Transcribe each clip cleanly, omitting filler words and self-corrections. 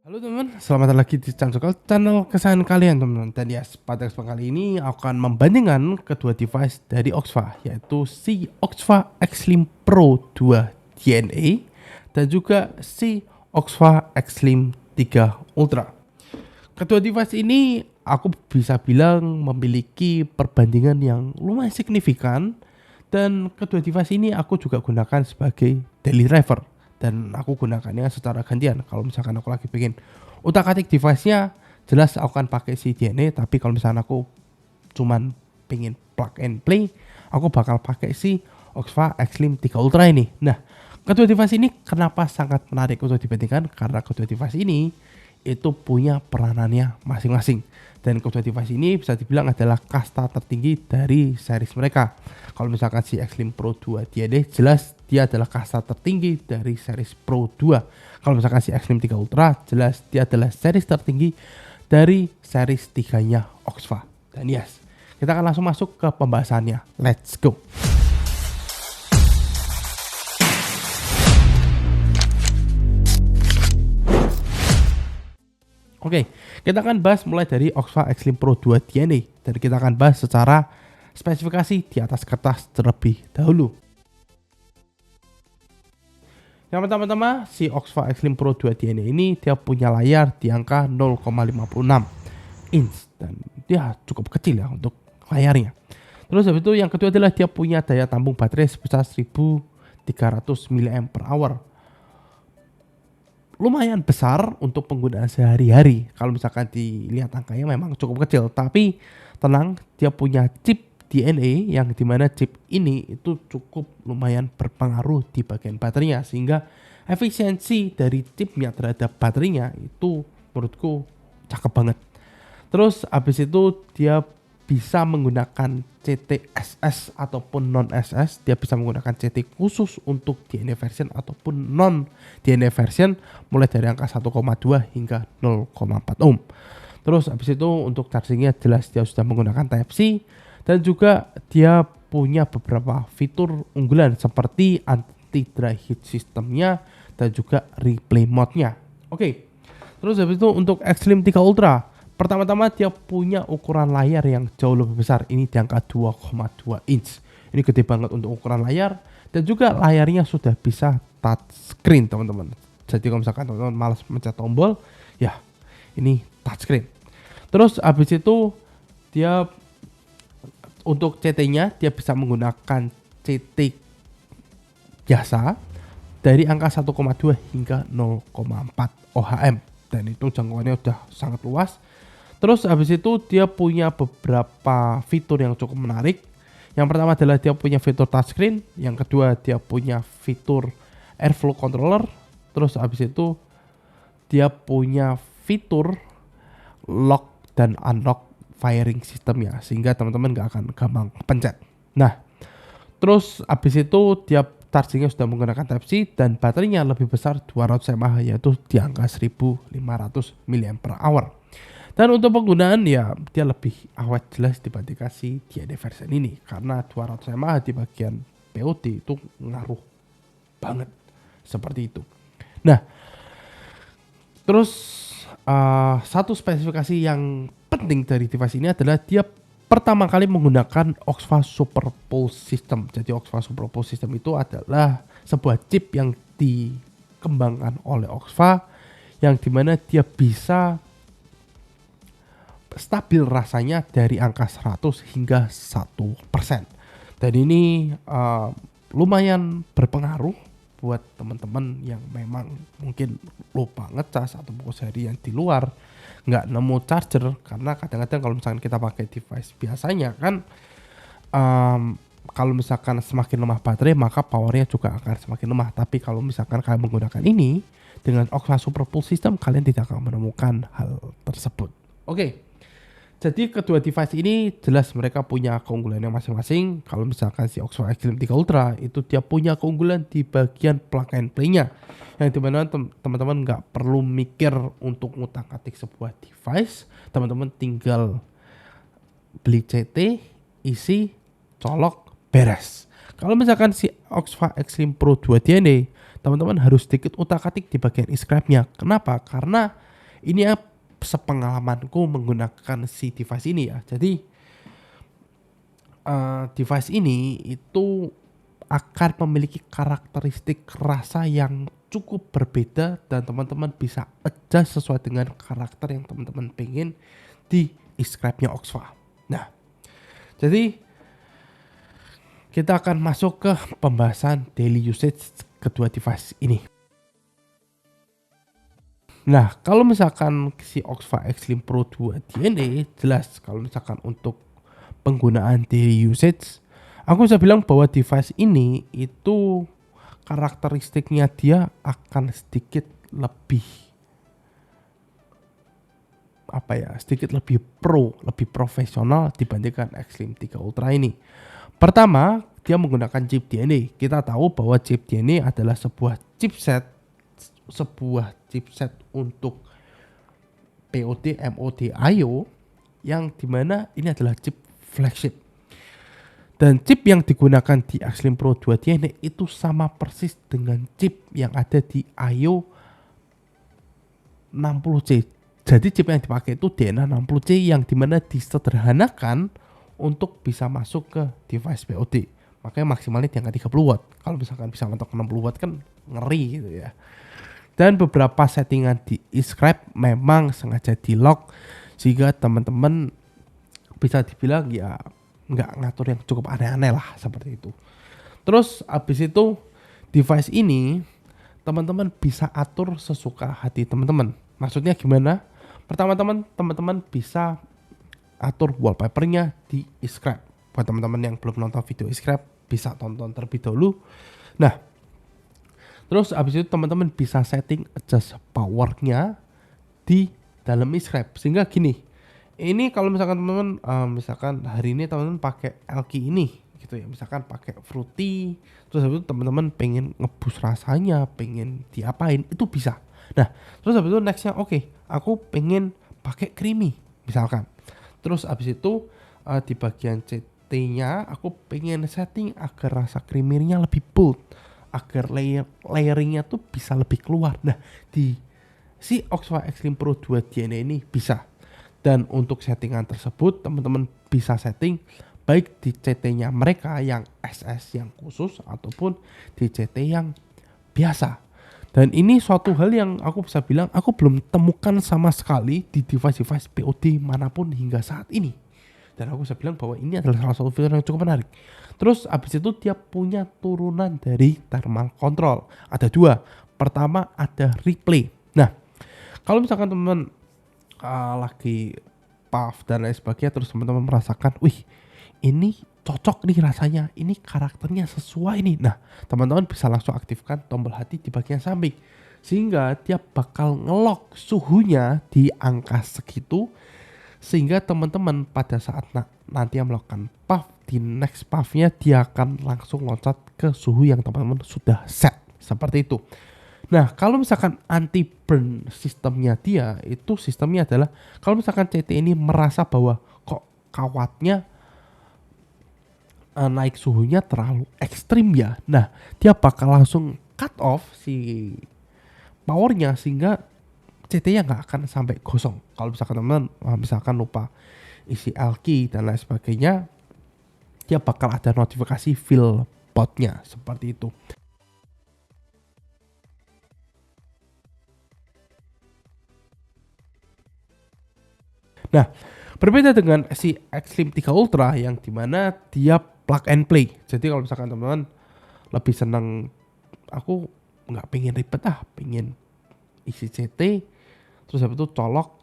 Halo teman, selamat datang lagi di channel kesayangan kalian teman-teman. Dan ya, pada kesempatan kali ini aku akan membandingkan kedua device dari Oxfa, yaitu si Oxfa X-Slim Pro 2 DNA dan juga si Oxfa X-Slim 3 Ultra. Kedua device ini aku bisa bilang memiliki perbandingan yang lumayan signifikan, dan kedua device ini aku juga gunakan sebagai daily driver. Dan aku gunakannya secara gantian. Kalau misalkan aku lagi pengen utak-atik device-nya, jelas aku akan pakai si DNA. Tapi kalau misalkan aku cuman pengen plug and play, aku bakal pakai si Oxfa X-Slim 3 Ultra ini. Nah, kedua device ini kenapa sangat menarik untuk dibandingkan? Karena kedua device ini itu punya peranannya masing-masing. Dan kedua device ini bisa dibilang adalah kasta tertinggi dari series mereka. Kalau misalkan si X-Slim Pro 2 DNA, jelas dia adalah kasta tertinggi dari series Pro 2. Kalau misalkan si X-Slim 3 Ultra, jelas dia adalah series tertinggi dari series 3-nya Oxfa. Dan yes, kita akan langsung masuk ke pembahasannya. Let's go. Oke, kita akan bahas mulai dari Oxfa X-Slim Pro 2 DNA, dan kita akan bahas secara spesifikasi di atas kertas terlebih dahulu. Yang pertama-tama, si Oxfa X-Slim Pro 2 DNA ini dia punya layar di angka 0,56 inch, dan dia cukup kecil ya untuk layarnya. Terus habis itu yang kedua adalah dia punya daya tampung baterai sebesar 1300 mAh. Lumayan besar untuk penggunaan sehari-hari. Kalau misalkan dilihat angkanya memang cukup kecil, tapi tenang, dia punya chip DNA yang dimana chip ini itu cukup lumayan berpengaruh di bagian baterainya, sehingga efisiensi dari chipnya terhadap baterainya itu menurutku cakep banget. Terus habis itu dia bisa menggunakan CT/SS ataupun non SS. Dia bisa menggunakan CT khusus untuk DNA version ataupun non DNA version, mulai dari angka 1,2 hingga 0,4 ohm. Terus habis itu untuk chargingnya jelas dia sudah menggunakan Type-C, dan juga dia punya beberapa fitur unggulan seperti anti dry heat sistemnya dan juga replay mode-nya. Oke. Terus habis itu untuk X-Slim 3 Ultra, pertama-tama dia punya ukuran layar yang jauh lebih besar. Ini di angka 2,2 inch. Ini gede banget untuk ukuran layar, dan juga layarnya sudah bisa touchscreen teman-teman. Jadi kalau misalkan teman-teman malas mencet tombol, ya ini touchscreen. Terus habis itu dia untuk CT-nya dia bisa menggunakan CT biasa dari angka 1,2 hingga 0,4 ohm, dan itu jangkauannya udah sangat luas. Terus habis itu dia punya beberapa fitur yang cukup menarik. Yang pertama adalah dia punya fitur touchscreen, yang kedua dia punya fitur airflow controller, terus habis itu dia punya fitur lock dan unlock firing sistemnya, sehingga teman-teman gak akan gampang pencet. Nah, terus habis itu dia chargingnya sudah menggunakan Type-C, dan baterainya lebih besar 200 mAh, yaitu di angka 1500 mAh. Dan untuk penggunaan ya dia lebih awet jelas dibandingkan si DNA version ini, karena 200 mAh di bagian POD itu ngaruh banget seperti itu. Nah, terus satu spesifikasi yang penting dari device ini adalah dia pertama kali menggunakan Oxfa Super Pulse System. Jadi Oxfa Super Pulse System itu adalah sebuah chip yang dikembangkan oleh Oxfa, yang dimana dia bisa stabil rasanya dari angka 100 hingga 1%. Dan ini lumayan berpengaruh buat teman-teman yang memang mungkin lupa ngecas atau seharian di luar nggak nemu charger. Karena kadang-kadang kalau misalkan kita pakai device biasanya kan, kalau misalkan semakin lemah baterai maka powernya juga akan semakin lemah. Tapi kalau misalkan kalian menggunakan ini dengan Oxfa Super Pulse System, kalian tidak akan menemukan hal tersebut. Oke. Jadi kedua device ini jelas mereka punya keunggulannya masing-masing. Kalau misalkan si Oxfa X-Slim 3 Ultra itu dia punya keunggulan di bagian plug and play-nya, yang dimana teman-teman nggak perlu mikir untuk ngutak-atik sebuah device. Teman-teman tinggal beli CT, isi, colok, beres. Kalau misalkan si Oxfa X-Slim Pro 2 DNA, teman-teman harus sedikit utak-atik di bagian inscribe-nya. Kenapa? Karena Ini ya sepengalamanku menggunakan si device ini ya. Jadi device ini itu akan memiliki karakteristik rasa yang cukup berbeda dan teman-teman bisa adjust sesuai dengan karakter yang teman-teman pengen di describe-nya Oxfa. Nah, jadi kita akan masuk ke pembahasan daily usage kedua device ini. Nah, kalau misalkan si Oxfa Xlim Pro 2 DNA, jelas kalau misalkan untuk penggunaan daily usage, aku bisa bilang bahwa device ini itu karakteristiknya dia akan sedikit lebih sedikit lebih lebih profesional dibandingkan Xlim 3 Ultra ini. Pertama, dia menggunakan chip DNA. Kita tahu bahwa chip DNA adalah sebuah chipset untuk POD, MOD, I/O yang dimana ini adalah chip flagship. Dan chip yang digunakan di Xlim Pro 2 DNA itu sama persis dengan chip yang ada di I/O 60C. Jadi chip yang dipakai itu DNA 60C yang dimana disederhanakan untuk bisa masuk ke device POD. Makanya maksimalnya di angka 30 watt. Kalau misalkan bisa mentok 60 watt kan ngeri gitu ya. Dan beberapa settingan di describe memang sengaja di lock sehingga teman-teman bisa dibilang ya nggak ngatur yang cukup aneh-aneh lah seperti itu. Terus abis itu device ini teman-teman bisa atur sesuka hati teman-teman. Maksudnya gimana? Pertama teman-teman bisa atur wallpapernya di describe. Buat teman-teman yang belum nonton video describe bisa tonton terlebih dahulu. Nah, terus abis itu teman-teman bisa setting adjust powernya di dalam describe. Sehingga gini, ini kalau misalkan teman-teman misalkan hari ini teman-teman pakai LG ini gitu ya, misalkan pakai fruity, terus habis itu teman-teman pengen ngebus rasanya, pengen diapain itu bisa. Nah, terus habis itu nextnya aku pengen pakai creamy misalkan. Terus habis itu di bagian CT-nya aku pengen setting agar rasa creamernya lebih bold, agar layeringnya tuh bisa lebih keluar. Nah, di si Oxfa Xlim Pro 2 DNA ini bisa. Dan untuk settingan tersebut teman-teman bisa setting baik di CT-nya mereka yang SS yang khusus ataupun di CT yang biasa. Dan ini suatu hal yang aku bisa bilang aku belum temukan sama sekali di device-device POD manapun hingga saat ini. Dan aku bisa bilang bahwa ini adalah salah satu fitur yang cukup menarik. Terus abis itu dia punya turunan dari thermal control. Ada dua. Pertama ada replay. Nah, kalau misalkan teman-teman lagi puff dan lain sebagainya, terus teman-teman merasakan, wih ini cocok nih rasanya, ini karakternya sesuai nih. Nah, teman-teman bisa langsung aktifkan tombol hati di bagian samping sehingga dia bakal ngelock suhunya di angka segitu sehingga teman-teman pada saat nanti melakukan puff, di next puffnya dia akan langsung loncat ke suhu yang teman-teman sudah set seperti itu. Nah, kalau misalkan anti burn sistemnya dia itu sistemnya adalah kalau misalkan CT ini merasa bahwa kok kawatnya naik suhunya terlalu ekstrim ya. Nah, dia bakal langsung cut off si powernya sehingga CT-nya nggak akan sampai gosong. Kalau misalkan teman-teman misalkan lupa isi alki dan lain sebagainya, dia bakal ada notifikasi fill potnya seperti itu. Nah, berbeda dengan si Xlim 3 Ultra yang dimana dia plug and play. Jadi kalau misalkan teman-teman lebih senang, aku nggak pengen ribet pengen isi CT, terus habis itu colok,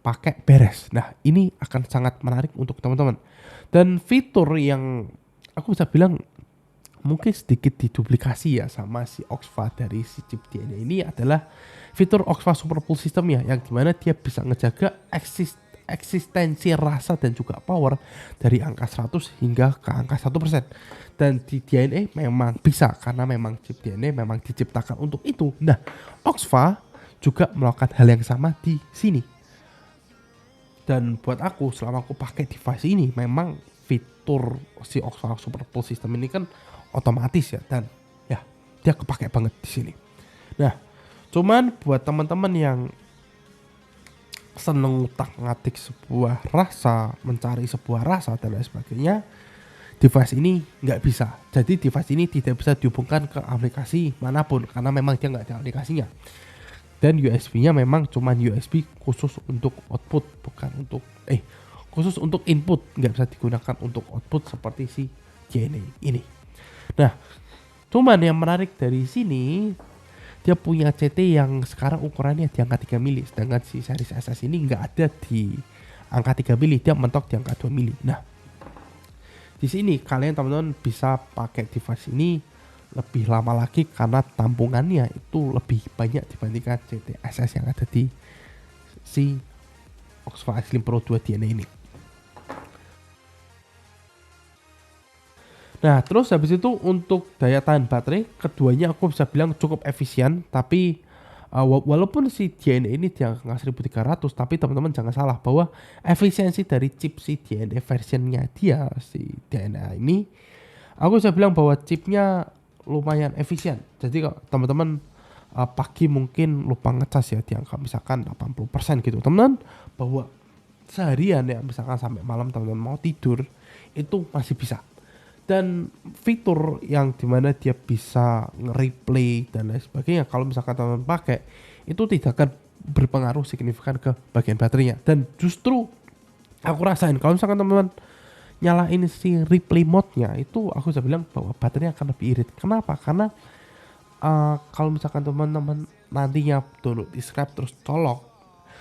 pakai beres. Nah, ini akan sangat menarik untuk teman-teman. Dan fitur yang aku bisa bilang mungkin sedikit diduplikasi ya sama si Oxfa dari si chip DNA ini adalah fitur Oxfa Super Pulse System ya, yang dimana dia bisa ngejaga eksistensi rasa dan juga power dari angka 100 hingga ke angka 1%. Dan di DNA memang bisa karena memang chip DNA memang diciptakan untuk itu. Nah, Oxfa juga melakukan hal yang sama di sini. Dan buat aku selama aku pakai device ini memang fitur si Oxfa Super Pulse System ini kan otomatis ya, dan ya dia kepake banget di sini. Nah, cuman buat teman-teman yang seneng ngutak-ngatik sebuah rasa, mencari sebuah rasa dan lain sebagainya, device ini nggak bisa. Jadi device ini tidak bisa dihubungkan ke aplikasi manapun karena memang dia nggak ada aplikasinya. Dan USB-nya memang cuman USB khusus untuk output, bukan untuk khusus untuk input, nggak bisa digunakan untuk output seperti si JNE ini. Nah, cuman yang menarik dari sini, dia punya CT yang sekarang ukurannya di angka 3 mili, sedangkan si series SS ini nggak ada di angka 3 mili, dia mentok di angka 2 mili. Nah, di sini kalian teman-teman bisa pakai device ini lebih lama lagi karena tampungannya itu lebih banyak dibandingkan CT SS yang ada di si Oxford Xlim Pro 2 DNA ini. Nah, terus habis itu untuk daya tahan baterai, keduanya aku bisa bilang cukup efisien, tapi walaupun si DNA ini dia nggak 1300, tapi teman-teman jangan salah bahwa efisiensi dari chip si DNA versionnya dia, si DNA ini, aku bisa bilang bahwa chipnya lumayan efisien. Jadi kalau teman-teman pagi mungkin lupa ngecas ya di angka misalkan 80% gitu, teman-teman, bahwa seharian ya misalkan sampai malam teman-teman mau tidur itu masih bisa. Dan fitur yang dimana dia bisa nge-replay dan lain sebagainya, kalau misalkan teman-teman pakai itu tidak akan berpengaruh signifikan ke bagian baterainya. Dan justru aku rasain kalau misalkan teman-teman nyalain si replay mode-nya, itu aku bisa bilang bahwa baterainya akan lebih irit. Kenapa? Karena kalau misalkan teman-teman nantinya download di scrap terus colok,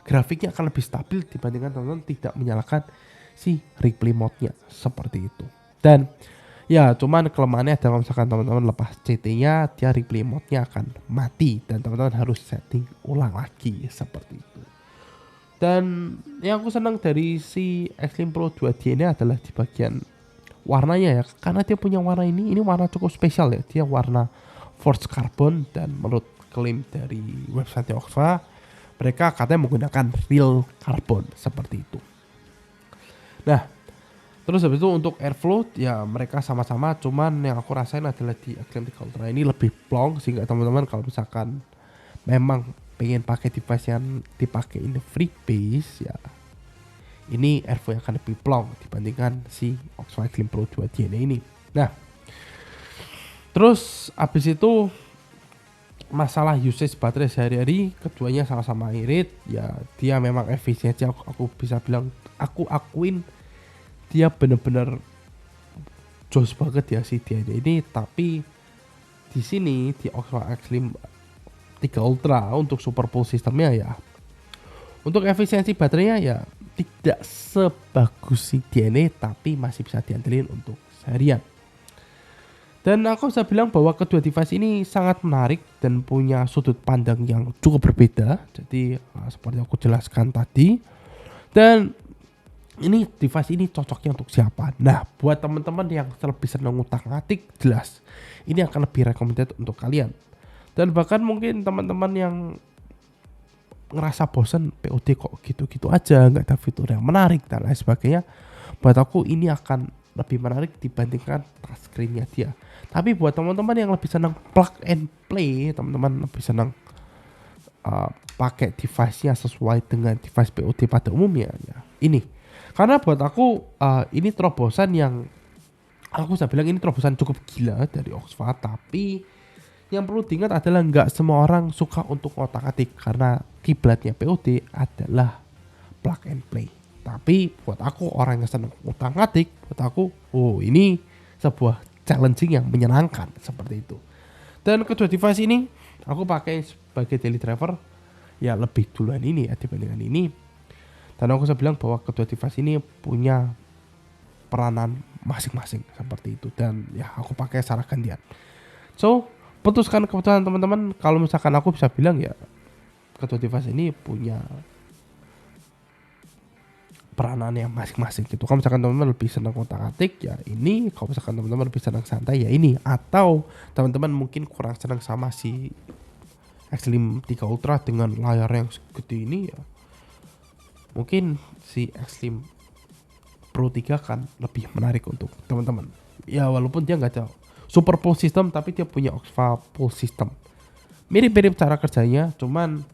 grafiknya akan lebih stabil dibandingkan teman-teman tidak menyalakan si replay mode-nya seperti itu. Dan ya cuman kelemahannya adalah misalkan teman-teman lepas CT-nya, dia replay mode-nya akan mati dan teman-teman harus setting ulang lagi seperti itu. Dan yang aku senang dari si Xlim Pro 2D ini adalah di bagian warnanya ya, karena dia punya warna ini warna cukup spesial ya, dia warna forged carbon dan menurut klaim dari website Oxford, mereka katanya menggunakan real carbon seperti itu. Nah, terus habis itu untuk airflow ya mereka sama-sama, cuman yang aku rasain adalah di Xlim 3 Ultra ini lebih plong, sehingga teman-teman kalau misalkan memang pengen pakai device yang dipakein freebase ya, ini airflow yang akan lebih plong dibandingkan si Oxford Xlim Pro 2 DNA ini. Nah, terus habis itu masalah usage baterai sehari-hari, keduanya sama-sama irit ya, dia memang efisiensi aku bisa bilang, aku akuin dia bener-bener jos banget ya si dia ini. Tapi di sini di Oxford Xlim 3 Ultra untuk super pool sistemnya ya, untuk efisiensi baterainya ya tidak sebagus si DNA, tapi masih bisa diandelin untuk seharian. Dan aku bisa bilang bahwa kedua device ini sangat menarik dan punya sudut pandang yang cukup berbeda. Jadi seperti aku jelaskan tadi, dan ini device ini cocoknya untuk siapa? Nah, buat teman-teman yang lebih senang ngutak-ngatik, jelas ini akan lebih recommended untuk kalian. Dan bahkan mungkin teman-teman yang ngerasa bosan POD kok gitu-gitu aja, nggak ada fitur yang menarik dan lain sebagainya, buat aku ini akan lebih menarik dibandingkan touchscreen-nya dia. Tapi buat teman-teman yang lebih senang plug and play, teman-teman lebih senang pakai device-nya sesuai dengan device POD pada umumnya ya, ini. Karena buat aku ini terobosan yang aku bisa bilang ini terobosan cukup gila dari Oxford. Tapi yang perlu diingat adalah nggak semua orang suka untuk ngotak-atik, karena kiblatnya POD adalah plug and play. Tapi buat aku orang yang senang ngotak-atik, buat aku ini sebuah challenging yang menyenangkan seperti itu. Dan kedua device ini aku pakai sebagai daily driver ya, lebih duluan ini ya dibandingkan ini. Dan aku bisa bilang bahwa kedua device ini punya peranan masing-masing seperti itu, dan ya aku pakai secara gantian. So, putuskan keputusan teman-teman. Kalau misalkan aku bisa bilang ya, kedua device ini punya peranan yang masing-masing gitu. Kalau misalkan teman-teman lebih senang ngotak-atik ya ini, kalau misalkan teman-teman lebih senang santai ya ini, atau teman-teman mungkin kurang senang sama si Xlim 3 Ultra dengan layar yang segede ini ya, mungkin si Xlim Pro 3 kan lebih menarik untuk teman-teman. Ya walaupun dia nggak ada super pool system, tapi dia punya Oxford pool system. Mirip-mirip cara kerjanya, cuman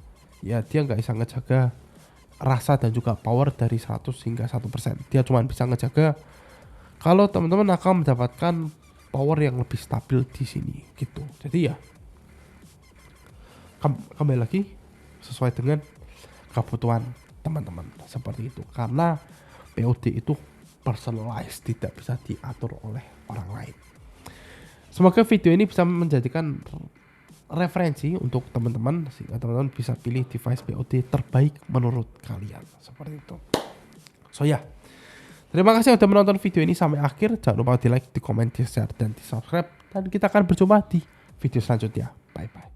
ya dia nggak bisa ngejaga rasa dan juga power dari 100 hingga 1%. Dia cuma bisa ngejaga kalau teman-teman akan mendapatkan power yang lebih stabil di sini gitu. Jadi ya kembali lagi sesuai dengan kebutuhan teman-teman seperti itu. Karena POD itu personalized, tidak bisa diatur oleh orang lain. Semoga video ini bisa menjadikan referensi untuk teman-teman sehingga teman-teman bisa pilih device POD terbaik menurut kalian seperti itu. So ya, terima kasih sudah menonton video ini sampai akhir. Jangan lupa di like, di komen, di share, dan di subscribe. Dan kita akan berjumpa di video selanjutnya. Bye bye.